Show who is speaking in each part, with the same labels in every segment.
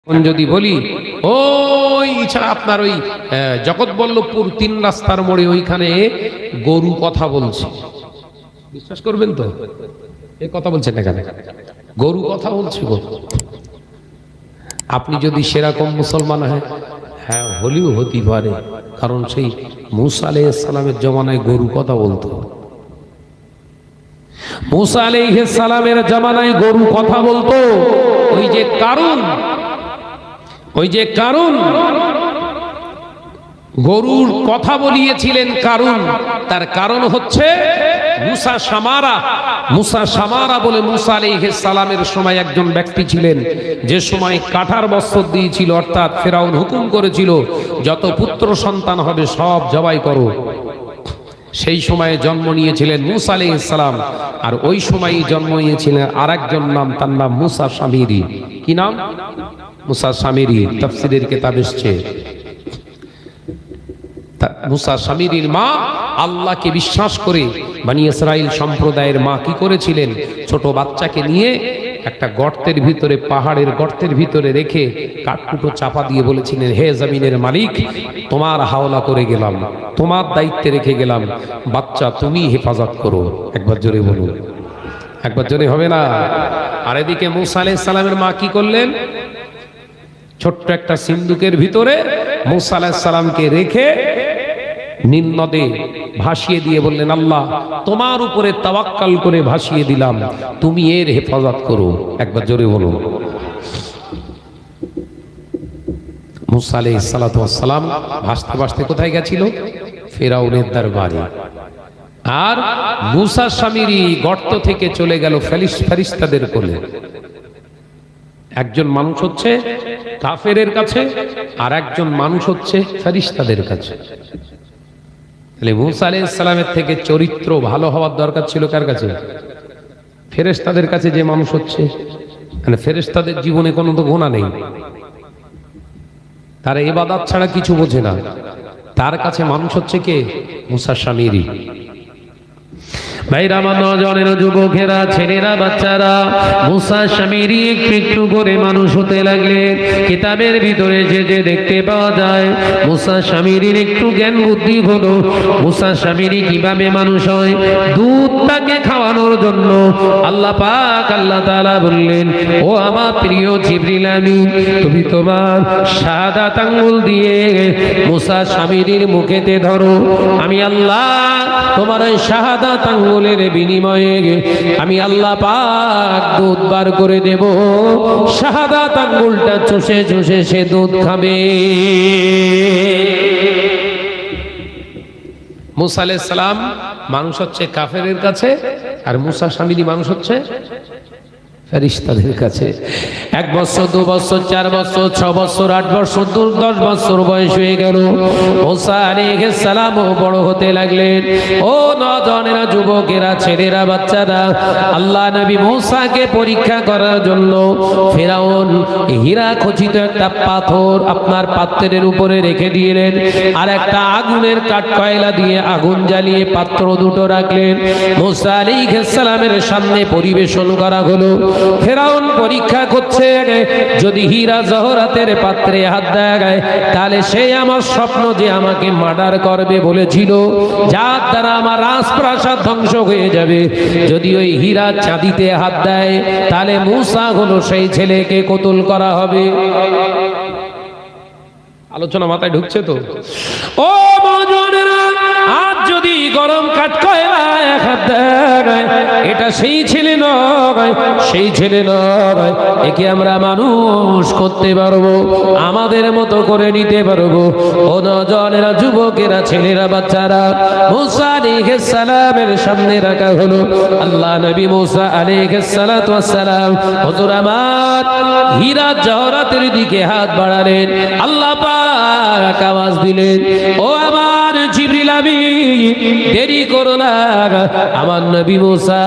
Speaker 1: যদি বলি ওই আপনার ওই জগৎবল্লভপুর ৩ রাস্তার মোড়ে ওইখানে গরু কথা বলছে, বিশ্বাস করবেন তো? এ কথা বলছেন এখানে গরু কথা বলছে। আপনি যদি সেরকম মুসলমান হয়, হ্যাঁ হলেও হতে পারে, কারণ সেই মুসা আলাইহিস সালামের জমানায় গরু কথা বলতো। মুসা আলাইহিস সালামের জমানায় গরু কথা বলতো। ওই যে কারণ গরুর কথা বলিয়েছিলেন, তার কারণ হচ্ছে মুসা সামারা বলে মুসা আলাইহিস সালামের সময় একজন ব্যক্তি ছিলেন, যে সময় কাঁঠার বস্ত্র দিয়েছিল, অর্থাৎ ফেরাউন হুকুম করেছিল যত পুত্র সন্তান হবে সব জবাই করো। সেই সময়ে জন্ম নিয়েছিলেন মুসা আলাইহিস সালাম, আর ওই সময়ই জন্ম নিয়েছিলেন আরেকজন নাম, তার নাম মুসা সামিরি। কি নাম? মুসা সামিরি। তাফসীরের কিতাব এসেছে মুসা সামিরির মা আল্লাহকে বিশ্বাস করে বনি ইসরাইল সম্প্রদায়ের মা কি করেছিলেন, ছোট বাচ্চাকে নিয়ে একটা গর্তের ভিতরে, পাহাড়ের গর্তের ভিতরে রেখে কাঠকুটো চাপা দিয়ে বলেছিলেন, হে জমিনের মালিক, তোমার হাওলা করে গেলাম, তোমার দায়িত্বে রেখে গেলাম, বাচ্চা তুমি হেফাজত করো। একবার জোরে বলুন, একবার জোরে হবে না? আর এদিকে মুসা আলাইহিস সালামের মা কি করলেন, ছোট্ট একটা সিন্দুকের ভিতরে মুসা আলাইহিস সালামকে রেখে নীল নদে ভাসিয়ে দিয়ে বললেন, আল্লাহ তোমার উপরে তাওয়াক্কাল করে ভাসিয়ে দিলাম, তুমি এর হেফাজত করো। একবার জোরে বলুন। মুসা আলাইহিস সালাতু ওয়াস সালাম ভাসতে ভাসতে কোথায় গেছিল? ফেরাউনের দরবারে। আর মুসা সামিরি গর্ত থেকে চলে গেল ফেরেশতাদের কোলে। একজন মানুষ হচ্ছে কাফেরের কাছে, আর একজন মানুষ হচ্ছে ফেরেশতাদের কাছে। তাহলে মুসা আলাইহিস সালামের থেকে চরিত্র ভালো হওয়ার দরকার ছিল কার কাছে? ফেরেশতাদের কাছে। যে মানুষ হচ্ছে, মানে ফেরেশতাদের জীবনে কোনো তো গুনাহ নেই, তারা ইবাদত ছাড়া কিছু বোঝে না, তার কাছে মানুষ হচ্ছে কে? মুসা সামিরি। ভাইরা, আমার নজরের যুবকেরা, ছেলেরা, বাচ্চারা, মুসা সামিরি একটু একটু করে মানুষ হতে লাগলেন। কিতাবের ভিতরে যে দেখতে পাওয়া যায়, মুসা সামিরির একটু জ্ঞান বুদ্ধি হলো। মুসা সামিরি কিভাবে মানুষ হয়? দুধ তাকে খাওয়ানোর জন্য আল্লাহ পাক, আল্লাহ তাআলা বললেন, ও আমার প্রিয় জিবরিল আমিন, তুমি তোমার শাহাদাত আঙ্গুল দিয়ে মুসা সামিরির মুখেতে ধরো। আমি আল্লাহ তোমার এই শাহাদাত আঙ্গুলের বিনিময়ে আমি আল্লাহ পাক দুধ বার করে দেব। শাহাদাত আঙ্গুলটা চুষে চুষে সে দুধ খাবে। মুসা আলাইহিস সালাম মানুষ হচ্ছে কাফেরের কাছে, আর মুসা সামিরি মানুষ হচ্ছে ফেরেশতাদের কাছে। 1 বছর, 2 বছর, 4 বছর, 6 বছর, 8 বছর, 10 বছর বয়স হয়ে গেল। মুসা আলাইহিস সালামও বড় হতে লাগলেন। ও নওজওয়ানেরা, যুবকেরা, ছেলেরা, বাচ্চারা, আল্লাহ নবী মুসাকে পরীক্ষা করার জন্য ফেরাউন হীরা খচিত একটা পাথর আপনার পাত্রের উপরে রেখে দিলেন, আর একটা আগুনের কাঠ কয়লা দিয়ে আগুন জ্বালিয়ে পাত্র দুটো রাখলেন। মুসা আলাইহিস সালামের সামনে পরিবেশন করা হলো। ফেরাউন পরীক্ষা করছে, যদি হীরা জহরাতের পাত্রে হাত দেয় তাহলে সে আমার স্বপ্ন যে আমাকে মার্ডার করবে বলেছিল, যার দ্বারা আমার রাজপ্রাসাদ ধ্বংস হয়ে যাবে, যদি ওই হীরা চাঁদিতে হাত দেয় তাহলে মুসা হলো সেই ছেলেকে কতল করা হবে। আলোচনা মাথায় ঢুকছে তো? ও মজনেরা, আজ যদি গরম কাঠ কয়লা হাত দেয়, এটা সেই ছেলে নয়, সেই ছেলে নয়, একে আমরা মানুষ করতে পারবো, আমাদের মতো করে নিতে পারবো। ও নওজওয়ানেরা, যুবকেরা, ছেলেরা, বাচ্চারা, মুসা আলাইহিস সালামের সামনে রাখা হলো। আল্লাহ নবী মুসা আলাইহিস সালাতু ওয়াস সালাম হুজুর আমার হীরা জহরাতের দিকে হাত বাড়ালেন। আল্লাহ পাক আওয়াজ দিলেন, ও আমার জিবরিল আমিন, দেরি করো না। আমার নবী মুসা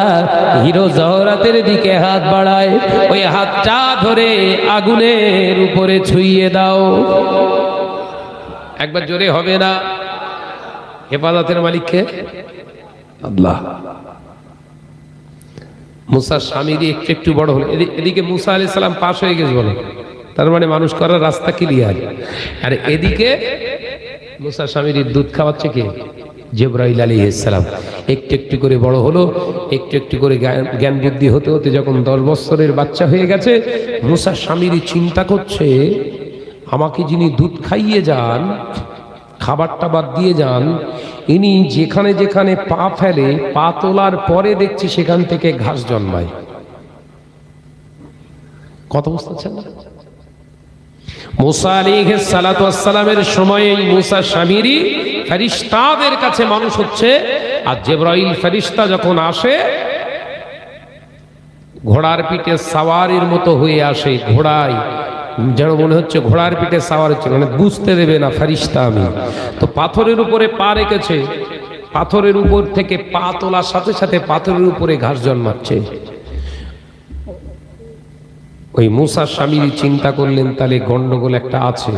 Speaker 1: হীরা জহরাতের দিকে হাত বাড়ায়, ওই হাতটা ধরে আগুনের উপরে ছুঁইয়ে দাও। একবার জোরে হবে না? হেফাজতের মালিক কে? আল্লাহ। মুসা সামিরি একটু একটু বড় হলো। এদিকে মুসা আলাইহিস সালাম পাশ হয়ে গেছে, বলো তার মানে মানুষ করার রাস্তা ক্লিয়ার। আর এদিকে মুসা সামিরীর দুধ খাওয়াচ্ছে কে? জিবরাইল আলাইহিস সালাম। একটু একটু করে বড় হলো, একটু একটু করে জ্ঞান বুদ্ধি হতে হতে যখন 10 বছরের বাচ্চা হয়ে গেছে, মুসা সামিরী চিন্তা করছে, আমাকে যিনি দুধ খাইয়ে যান, খাবার টাবার দিয়ে যান, ইনি যেখানে যেখানে পা ফেলে, পা তোলার পরে দেখছি সেখান থেকে ঘাস জন্মায়। কত বুঝতে পারছেন না? মুসা আলাইহিস সালাতু ওয়াস সালামের সময়ে মুসা সামিরী ফেরেশতাদের কাছে মানুষ হচ্ছে, আর জিবরাইল ফেরেশতা যখন আসে ঘোড়ার পিঠে সাওয়ারির মতো হয়ে আসে, ঘোড়ায় যেন মনে হচ্ছে ঘোড়ার পিঠে সাওয়ার হচ্ছে, মানে বুঝতে দেবে না ফেরেশতা আমি। তো পাথরের উপরে পা রেখেছে, পাথরের উপর থেকে পা তোলার সাথে সাথে পাথরের উপরে ঘাস জন্মাচ্ছে। ওই মুসা সামিরী চিন্তা করলেন তাহলে গন্ডগোল একটা আছে।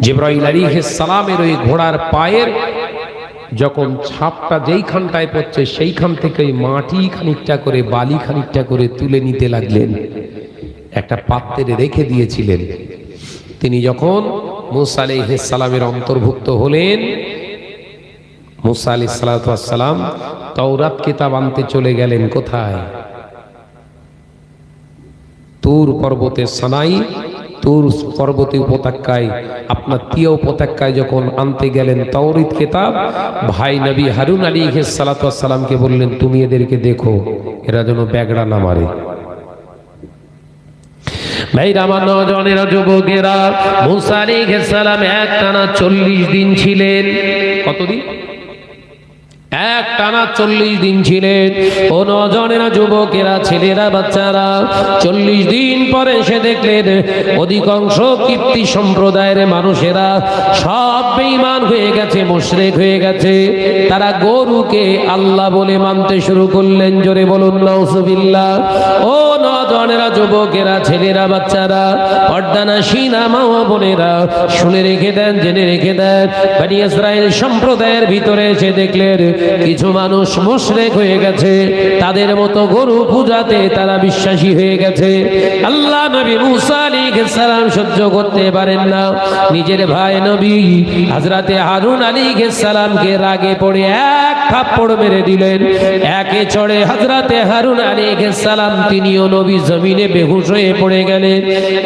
Speaker 1: জিবরাইল আলাইহিস সালামের ওই ঘোড়ার পায়ের যখন ছাপটা যেইখানটায় পড়ছে সেইখান থেকে ওই মাটি খানিকটা করে, বালি খানিকটা করে তুলে নিতে লাগলেন, একটা পাত্রে রেখে দিয়েছিলেন। তিনি যখন মুসা আলাইহিস সালামের অন্তর্ভুক্ত হলেন, মুসা আলাইহিস সালাম তাওরাত কিতাব আনতে চলে গেলেন কোথায়? তুর পর্বতে সানাই, তুর পর্বতে উপত্যকায়, আপনার তিয়া উপত্যকায় যখন আনতে গেলেন তাওরাত কিতাব, ভাই নবী হারুন আলাইহিস সালামকে বললেন, তুমি এদেরকে দেখো এরা যেন ব্যাগড়া না মারে। ভাইরা আমার, নওজওয়ানেরা, যুবকেরা, মুসা আলাইহিস সালাম একটানা 40 দিন ছিলেন। কতদিন? একটানা 40 দিন ছিলেন। ও নওজওয়ানেরা, যুবকেরা, ছেলেরা, বাচ্চারা, 40 দিন পরে এসে দেখলেন অধিকাংশ কিপ্তি সম্প্রদায়ের মানুষেরা সব বেঈমান হয়ে গেছে, মুশরিক হয়ে গেছে। তারা গরুকে আল্লাহ বলে মানতে শুরু করলেন। জোরে বলুন নাউজুবিল্লাহ। ও নওজওয়ানেরা, যুবকেরা, ছেলেরা, বাচ্চারা, পর্দানাশীনা মা ও বোনেরা, শুনে রেখে দেন, জেনে রেখে দেন, বনি ইসরাইল সম্প্রদায়ের ভিতরে এসে দেখলেন কিছু মানুষ মুশরিক হয়ে গেছে, তাদের মতো গরু পূজাতে তারা বিশ্বাসী হয়ে গেছে। আল্লাহ নবী মুসা আলাইহিস সালাম সহ্য করতে পারেন না, নিজের ভাই নবী হযরতে হারুন আলাইহিস সালামকে রাগে পড়ে এক থাপ্পড় মেরে দিলেন। একে চড়ে হযরতে হারুন আলাইহিস সালাম তিনিও নবী জমিনে বেহুশ হয়ে পড়ে গেলেন।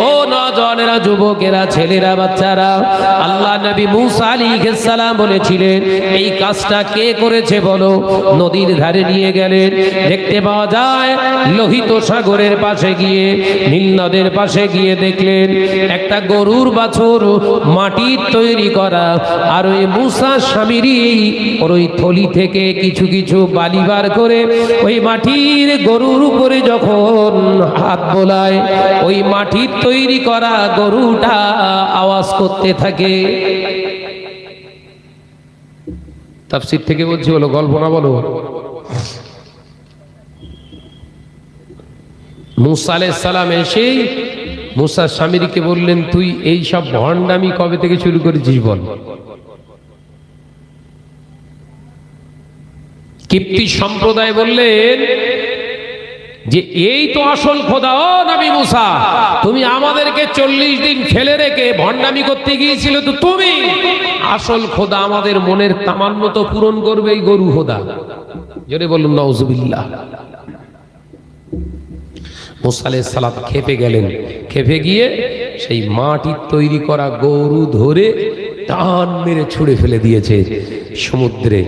Speaker 1: ও নওজওয়ানেরা, যুবকেরা, ছেলেরা, বাচ্চারা, আল্লাহ নবী মুসা আলাইহিস সালাম বলেছিলেন, এই কাজটা কে করেছে বলো? নদীর ধারে নিয়ে গেলেন। দেখতে পাওয়া যায় লোহিত সাগরের পাশে গিয়ে, নীল নদের পাশে গিয়ে দেখলেন একটা গরুর বাছুর মাটির তৈরি করা, আর ওই মুসা সামিরী ওই থলি থেকে কিছু কিছু বালি বার করে ওই মাটির গরুর উপরে যখন হাত বোলায়, ওই মাটির তৈরি করা গরুটা আওয়াজ করতে থাকে। তাফসীর থেকে বলছি, বলো গল্প না বলো। মুসা আলাইহিস সালাম এসে মুসা সামিরীকে বললেন, তুই এই সব ভণ্ডামি কবে থেকে শুরু করেছিস বল? কিপ্তি সম্প্রদায় বললেন যে এই তো আসল খোদা। ও নবী মুসা, তুমি আমাদেরকে 40 দিন ফেলে রেখে ভণ্ডামি করতে গিয়েছিলে, তো তুমি আসল খোদা আমাদের মনের তামান্না তো পূরণ করবে এই গরু খোদা। জোরে বলুন নাউজুবিল্লাহ। মুসা আলাইহিস সালাম খেপে গেলেন। খেপে গিয়ে সেই মাটির তৈরি করা গরু ধরে টান মেরে ছুঁড়ে ফেলে দিয়েছে সমুদ্রে।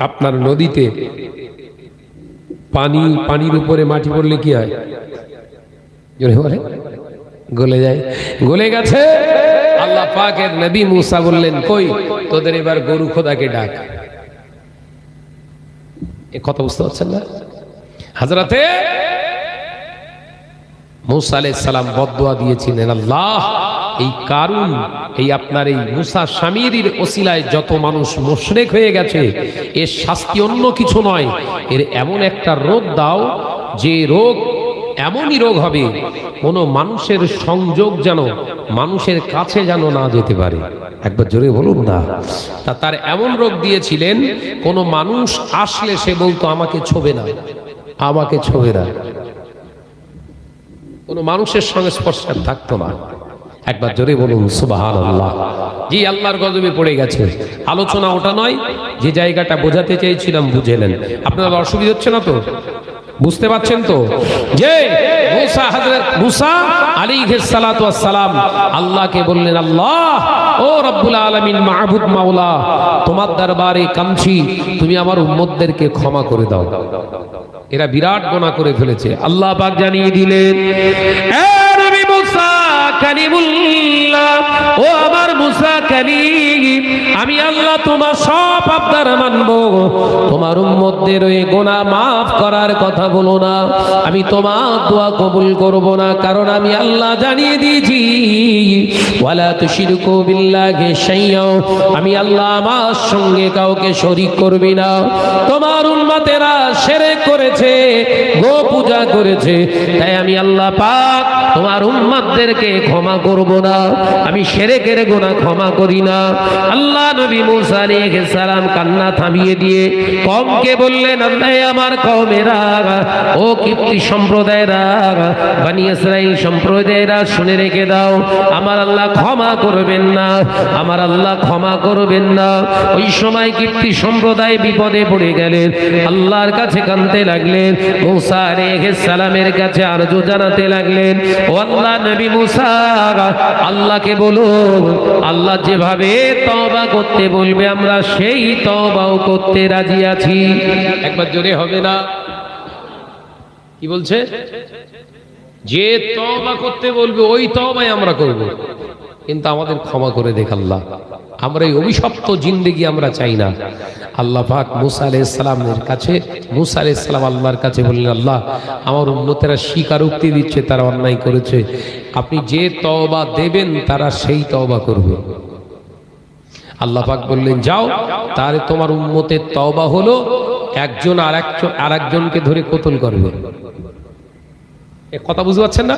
Speaker 1: আপনার নদীতে পানির উপরে মাটি পড়লে কি হয়? গলে যায়। গলে গেছে। আল্লাহ পাকের নবী মুসা বললেন, কই তোদের এবার গরু খোদাকে ডাক। এ কথা বুঝতে পারছেন না? হযরতে মুসা আলাইহিস সালাম বদদুয়া দিয়েছিলেন, আল্লাহ এই কারুন, এই আপনার এই মুসা সামিরীর ওসিলায় যত মানুষ মুশরিক হয়ে গেছে, এর শাস্তি অন্য কিছু নয়, এর এমন একটা রোগ দাও যে রোগ এমনই রোগ হবে কোনো মানুষের সংযোগ যেন মানুষের কাছে যেন না যেতে পারে। একবার জোরে বলুন না। তার এমন রোগ দিয়েছিলেন, কোনো মানুষ আসলে সে বলতো আমাকে ছোবে না, আমাকে ছোবে না। কোনো মানুষের সংস্পর্শে থাকতো না। একবার জোরে বলুন সুবহানাল্লাহ। জি, আল্লাহর গজবে পড়ে গেছে। আলোচনা ওটা নয়, যে জায়গাটা বোঝাতে চেয়েছিলাম বুঝে নেন। আপনার অসুবিধা হচ্ছে না তো? বুঝতে পারছেন তো? যে মুসা, হযরত মুসা আলাইহিস সালাতু ওয়াস সালাম আল্লাহকে বললেন, আল্লাহ ও রব্বুল আলামিন, মাবুদ মাওলা, তোমার দরবারে কামছি, তুমি আমার উম্মতদেরকে ক্ষমা করে দাও, এরা বিরাট গুনাহ করে ফেলেছে। আল্লাহ পাক জানিয়ে দিলেন, এ নবী মুসা কালিমুল্লাহ, ও আমার মুসা কালিম, আমি আল্লাহ তোমার সব আবদার মানব, তোমার উম্মতদের ওই গুনাহ maaf করার কথা বলো না, আমি তোমার দোয়া কবুল করব না, কারণ আমি আল্লাহ জানিয়ে দিয়েছি ওয়ালা তুশরিকু বিল্লাহি শাইয়্যা, আমি আল্লাহ আমার সঙ্গে কাউকে শরীক করবি না। তোমার উম্মতেরা শিরক করেছে, গো পূজা করেছে, তাই আমি আল্লাহ পাক তোমার উম্মতদেরকে ক্ষমা করব না, আমি শিরকের গুনাহ ক্ষমা করি না। আল্লাহ নবী মুসা আলাইহিস সালাম কান্না থামিয়ে দিয়ে কওমকে বললেন, আল্লাহ আমার কওমেরা, ও কিপ্তি সম্প্রদায়েরা, বনি ইসরাইল সম্প্রদায়েরা, শুনে রেখে দাও, আমার আল্লাহ ক্ষমা করবেন না, আমার আল্লাহ ক্ষমা করবেন না। ওই সময় কিপ্তি সম্প্রদায় বিপদে পড়ে গেলেন, আল্লাহর কাছে কাঁদতে লাগলেন, মুসা আলাইহিস সালামের কাছে আরজু জানাতে লাগলেন, ও আল্লাহ নবী মুসা, আল্লাহকে বলো, আল্লাহ যেভাবে তওবা করতে বলবে আমরা সেই তওবাও করতে রাজি আছি। একবার জোরে হবে না? কি বলছে? যে তওবা করতে বলবে ওই তওবাই আমরা করব, কিন্তু আমাদের ক্ষমা করে দেখ আল্লাহ, আমরা এই অভিশপ্ত জিন্দেগি আমরা চাই না। আল্লাহ পাক মুসা আলাইহিস সালামের কাছে, মুসা আলাইহিস সালাম আল্লাহর কাছে বললেন, আল্লাহ আমার উম্মতেরা স্বীকারোক্তি দিচ্ছে তারা অন্যায় করেছে, আপনি যে তওবা দেবেন তারা সেই তওবা করবে। আল্লাহ পাক বললেন, যাও, তাহলে তোমার উম্মতের তওবা হলো একজন আরেকজনকে ধরে কতল করবে। এ কথা বুঝতে পারছেন না?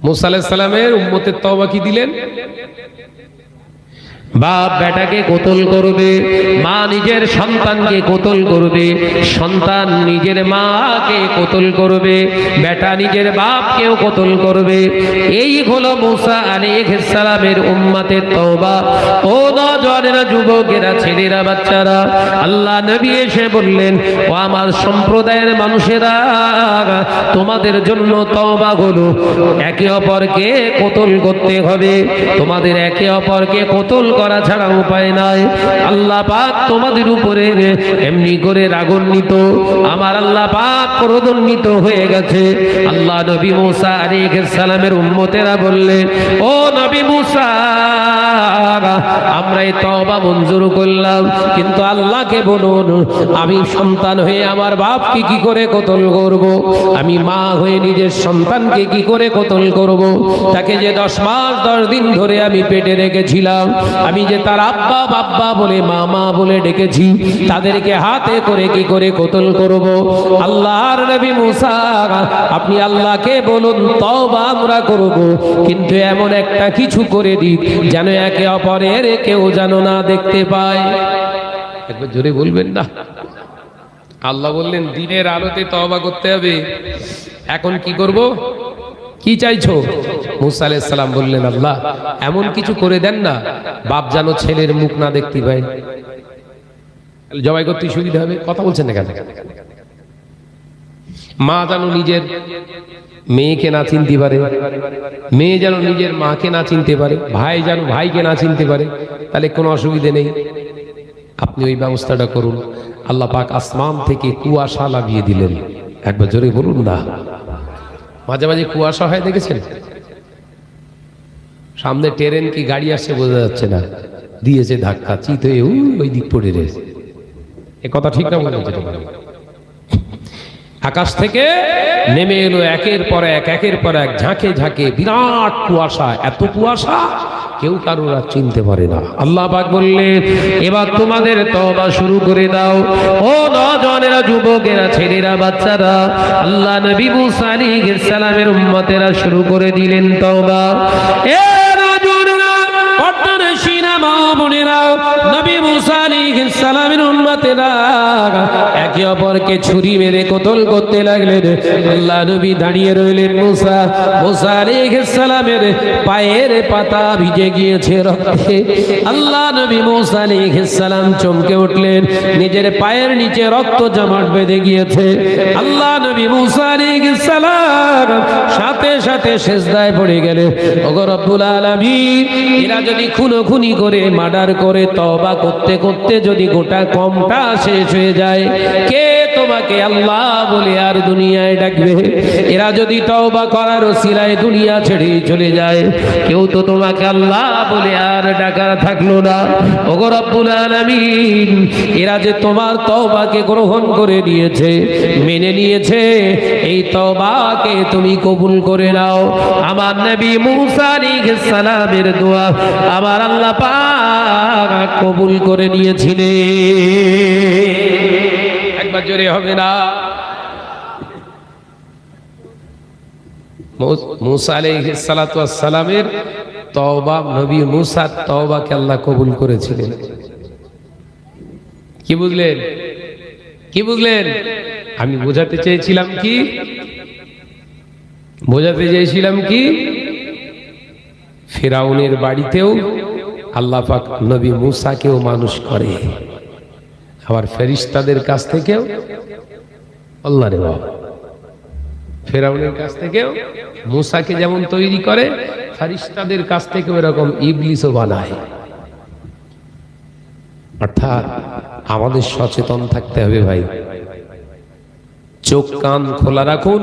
Speaker 1: মুসা আলাইহিস সালামের উম্মতের তওবা কি দিলেন? বাপ বেটাকে কতল করবে, মা নিজের সন্তানকে কতল করবে, সন্তান নিজের মাকে কতল করবে, বেটা নিজের বাপকেও কতল করবে। এই হলো মুসা আলাইহিস সালামের উম্মতের তওবা। ও নওজওয়ানেরা, যুবকেরা, ছেলেরা, বাচ্চারা, আল্লাহ নবী এসে বললেন, ও আমার সম্প্রদায়ের মানুষেরা, তোমাদের জন্য তওবা হলো একে অপরকে কতল করতে হবে, তোমাদের একে অপরকে কতল করা ছাড়া উপায় নাই। আল্লাহ পাক তোমাদের উপরে এমনি করে রাগান্বিত, আমার আল্লাহ পাক ক্রোধান্বিত হয়ে গেছে। আল্লাহ নবী মুসা আলাইহিস সালামের উম্মতেরা বললেন, ও নবী মুসা, আমরা এই তওবা মঞ্জুর করলাম, কিন্তু আল্লাহকে বলুন, আমি সন্তান হয়ে আমার বাপকে কি করে কতল করব, আমি মা হয়ে নিজের সন্তানকে কি করে কতল করব, তাকে যে 10 মাস 10 দিন ধরে আমি পেটে রেখেছিলাম, আমি যে তার আব্বা বাব্বা বলে মামা বলে ডেকেছি, তাদেরকে হাতে করে কি করে কতল করব। আল্লাহর নবী মুসা, আপনি আল্লাহকে বলুন তওবা আমরা করব, কিন্তু এমন একটা কিছু করে দিন যেন একে অপরের কেউ যেন না দেখতে পায়। একবার জোরে বলবেন না? আল্লাহ বললেন দিনের আলোতে তওবা করতে হবে। এখন কি করব? কি চাইছো? মুসা আলাইহিস সালাম বললেন, আল্লাহ এমন কিছু করে দেন না বাপ যেন ছেলের মুখ না দেখতে পায়, জবাই করতে সুবিধা হবে। কথা বলছেন না কেন? মা যেন নিজের মেয়েকে না চিনতে পারে, মেয়ে যেন নিজের মাকে না চিনতে পারে, ভাই যেন ভাইকে না চিনতে পারে, তাহলে কোনো অসুবিধে নেই। আপনি ওই ব্যবস্থাটা করুন। আল্লাহ পাক আসমান থেকে কুয়াশা লাগিয়ে দিলেন। একবার জোরে বলুন না? মাঝে মাঝে কুয়াশা হয়, দেখেছেন? সামনে ট্রেন কি গাড়ি আসছে বোঝা যাচ্ছে না, দিয়েছে ধাক্কা, চিত হয়ে ওই দিক পড়ে রয়েছে। এ কথা ঠিক না? বলে আকাশ থেকে নেমে এলো একের পর এক ঝাঁকে ঝাঁকে বিরাট কুয়াশা, এত কুয়াশা কেউ কারোর আর চিনতে পারে না। আল্লাহ পাক বললেন, এবার তোমাদের তওবা শুরু করে দাও। ও নওজওয়ানেরা, যুবকেরা, ছেলেরা, বাচ্চারা, আল্লাহ নবী মুসা আলাইহিস সালামের উম্মতেরা শুরু করে দিলেন তওবা। এ নওজওয়ানেরা, পর্দানশীনা মা বোনেরা, নবী মুসা আলাইহিস সালামের উম্মতেরা একে অপরকে ছুরি মেরে কতল করতে লাগলেন। আল্লাহ নবী দাঁড়িয়ে রইলেন। মুসা আলাইহিস সালামের পায়ের পাতা ভিজে গিয়েছে রক্তে। আল্লাহ নবী মুসা আলাইহিস সালাম চমকে উঠলেন, নিজের পায়ের নিচে রক্ত জমাট বেঁধে গিয়েছে। আল্লাহ নবী মুসা আলাইহিস সালাম সাথে সাথে সিজদায় পড়ে গেলেন। ওগো রব্বুল আলামিন, এরা যদি খুনোখুনি করে মার্ডার করে তওবা করতে করতে যদি গোটা কমটা শেষ হয়ে যায়, কে তোমাকে আল্লাহ বলে আর দুনিয়ায় ডাকবে? এরা যদি তওবা করার ওসিলায় দুনিয়া ছেড়ে চলে যায়, কেউ তো তোমাকে আল্লাহ বলে আর ডাকার থাকলো না। ওগো রব্বুল আলামিন, এরা যে তোমার তওবাকে গ্রহণ করে নিয়েছে, মেনে নিয়েছে, এই তওবাকে তুমি কবুল করে নাও। আমার নবী মুসা আলাইহিস সালামের দোয়া আমার আল্লাহ পাক কবুল করে নিয়েছিলেন। একবার জোরে হবে না? মুসা আলাইহিস সালাতু ওয়াস সালামের তওবা, নবী মুসার তওবাকে আল্লাহ কবুল করেছিলেন। কি বুঝলেন? কি বুঝলেন? আমি বোঝাতে চেয়েছিলাম কি ফিরাউনের বাড়িতেও আল্লাহ পাক নবী মুসাকেও মানুষ করে, আবার ফেরেশতাদের কাছ থেকেও আল্লাহ রে বাবা, ফিরাউনের কাছ থেকেও মুসাকে যেমন তৈরি করে, ফেরেশতাদের কাছ থেকে এরকম ইবলিসও বানায়। অর্থাৎ আমাদের সচেতন থাকতে হবে ভাই, চোখ কান খোলা রাখুন।